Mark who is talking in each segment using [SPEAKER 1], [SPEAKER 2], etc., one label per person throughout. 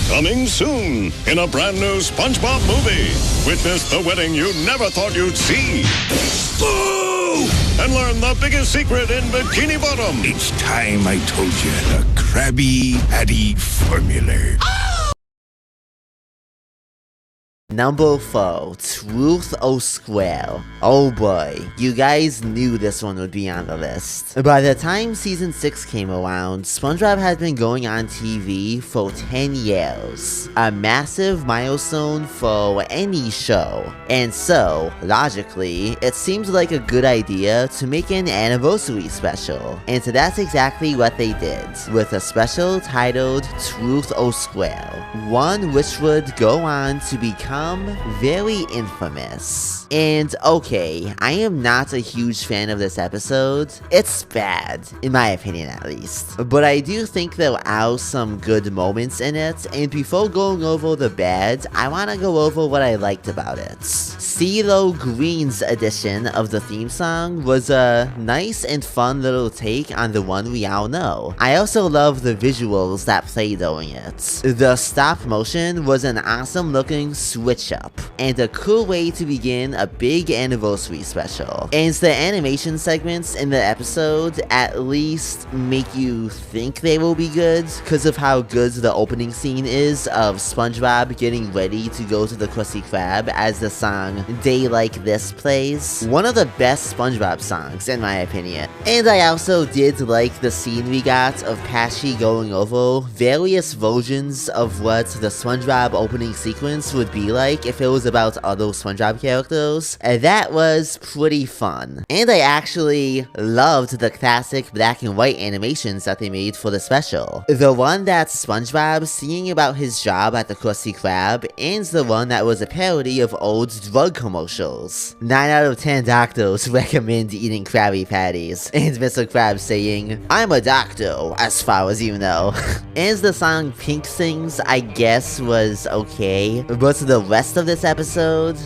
[SPEAKER 1] Coming soon in a brand new SpongeBob movie. Witness the wedding you never thought you'd see.
[SPEAKER 2] Boo!
[SPEAKER 1] And learn the biggest secret in Bikini Bottom.
[SPEAKER 2] It's time I told you the Krabby Patty formula.
[SPEAKER 3] Number 4, Truth or Square. Oh boy, you guys knew this one would be on the list. By the time season 6 came around, SpongeBob had been going on TV for 10 years. A massive milestone for any show. And so, logically, it seemed like a good idea to make an anniversary special. And so that's exactly what they did, with a special titled Truth or Square. One which would go on to become very infamous. And okay, I am not a huge fan of this episode. It's bad, in my opinion at least. But I do think there are some good moments in it, and before going over the bad, I want to go over what I liked about it. CeeLo Green's edition of the theme song was a nice and fun little take on the one we all know. I also love the visuals that play during it. The stop motion was an awesome looking switch up, and a cool way to begin a big anniversary special. And the animation segments in the episode at least make you think they will be good, because of how good the opening scene is of SpongeBob getting ready to go to the Krusty Krab as the song Day Like This plays. One of the best SpongeBob songs, in my opinion. And I also did like the scene we got of Patchy going over various versions of what the SpongeBob opening sequence would be like if it was about other SpongeBob characters. And that was pretty fun. And I actually loved the classic black and white animations that they made for the special. The one that's SpongeBob singing about his job at the Krusty Krab, and the one that was a parody of old drug commercials. 9 out of 10 doctors recommend eating Krabby Patties, and Mr. Krabs saying, "I'm a doctor, as far as you know." And the song Pink sings, I guess, was okay, but the rest of this episode,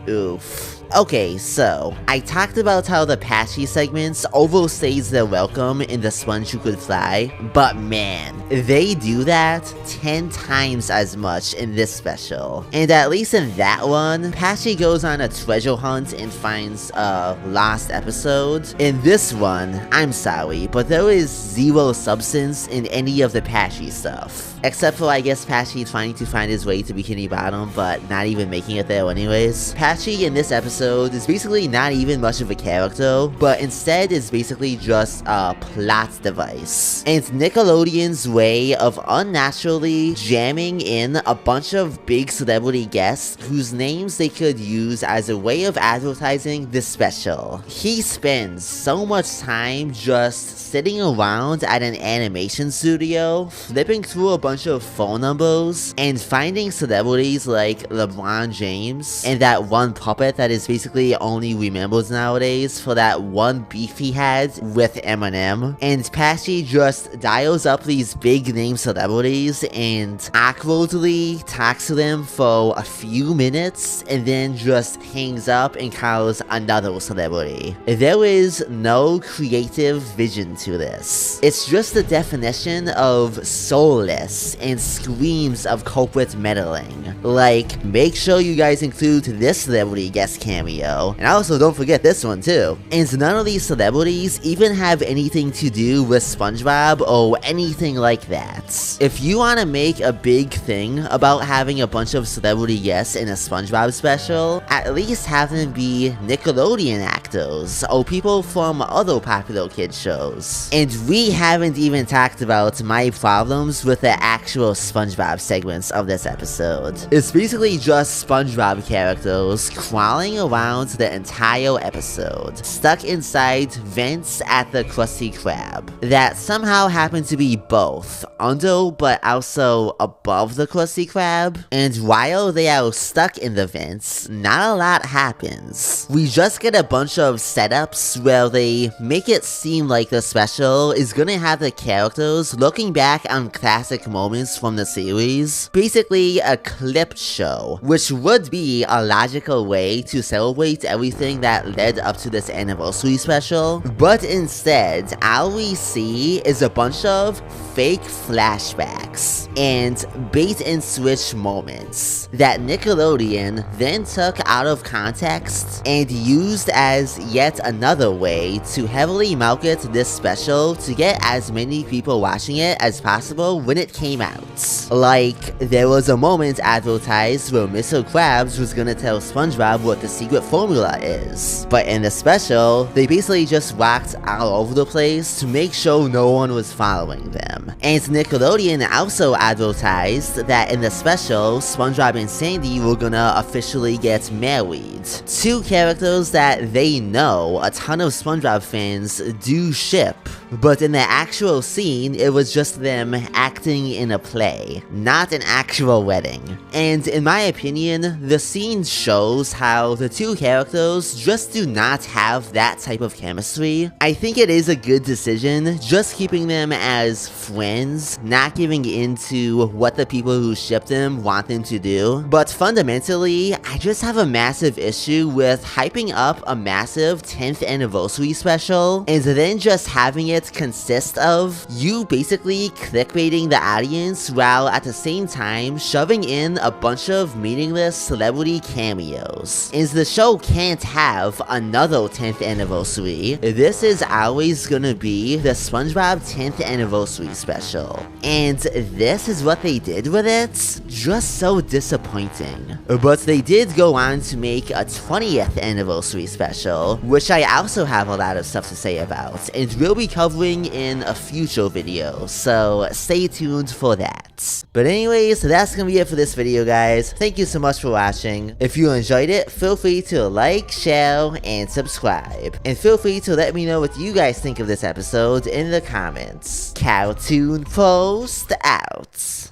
[SPEAKER 3] oof. Okay, so, I talked about how the Patchy segments overstays their welcome in The Sponge Who Could Fly, but man, they do that 10 times as much in this special. And at least in that one, Patchy goes on a treasure hunt and finds a lost episode. In this one, I'm sorry, but there is zero substance in any of the Patchy stuff. Except for, I guess, Patchy trying to find his way to Bikini Bottom, but not even making it there anyways. Patchy in this episode is basically not even much of a character, but instead is basically just a plot device. And Nickelodeon's way of unnaturally jamming in a bunch of big celebrity guests whose names they could use as a way of advertising this special. He spends so much time just sitting around at an animation studio, flipping through a bunch of phone numbers, and finding celebrities like LeBron James, and that one puppet that is basically only remembered nowadays for that one beef he had with Eminem. And Patchy just dials up these big name celebrities and awkwardly talks to them for a few minutes, and then just hangs up and calls another celebrity. There is no creative vision to this. It's just the definition of soulless and screams of corporate meddling. Like, make sure you guys include this celebrity guest cameo, and also don't forget this one too. And none of these celebrities even have anything to do with SpongeBob or anything like that. If you want to make a big thing about having a bunch of celebrity guests in a SpongeBob special, at least have them be Nickelodeon actors or people from other popular kids shows. And we haven't even talked about my problems with the actual SpongeBob segments of this episode. It's basically just SpongeBob characters crawling around the entire episode, stuck inside vents at the Krusty Krab, that somehow happen to be both under but also above the Krusty Krab. And while they are stuck in the vents, not a lot happens. We just get a bunch of setups where they make it seem like the special is gonna have the characters looking back on classic moments from the series. Basically, a clip show, which would be a logical way to celebrate everything that led up to this anniversary special. But instead, all we see is a bunch of fake flashbacks and bait and switch moments that Nickelodeon then took out of context and used as yet another way to heavily market this special to get as many people watching it as possible when it came out. Like, there was a moment advertised where Mr. Krabs was gonna tell SpongeBob what the secret formula is, but in the special, they basically just walked all over the place to make sure no one was following them. And Nickelodeon also advertised that in the special, SpongeBob and Sandy were gonna officially get married. Two characters that they know a ton of SpongeBob fans do ship, but in the actual scene, it was just them acting in a play, not an actual wedding. And in my opinion, the scene shows how the two characters just do not have that type of chemistry. I think it is a good decision just keeping them as friends, not giving into what the people who ship them want them to do. But fundamentally, I just have a massive issue with hyping up a massive 10th anniversary special and then just having it consist of you basically clickbaiting the audience while at the same time shoving in a bunch of meaningless celebrity cameos. And the show can't have another 10th anniversary. This is always gonna be the SpongeBob 10th anniversary special. And this is what they did with it? Just so disappointing. But they did go on to make a 20th anniversary special, which I also have a lot of stuff to say about, and we'll be covering in a future video, so stay tuned for that. But anyways, that's gonna be it for this video, guys. Thank you so much for watching. If you enjoyed it, feel free to like, share, and subscribe. And feel free to let me know what you guys think of this episode in the comments. Cartoon Post out.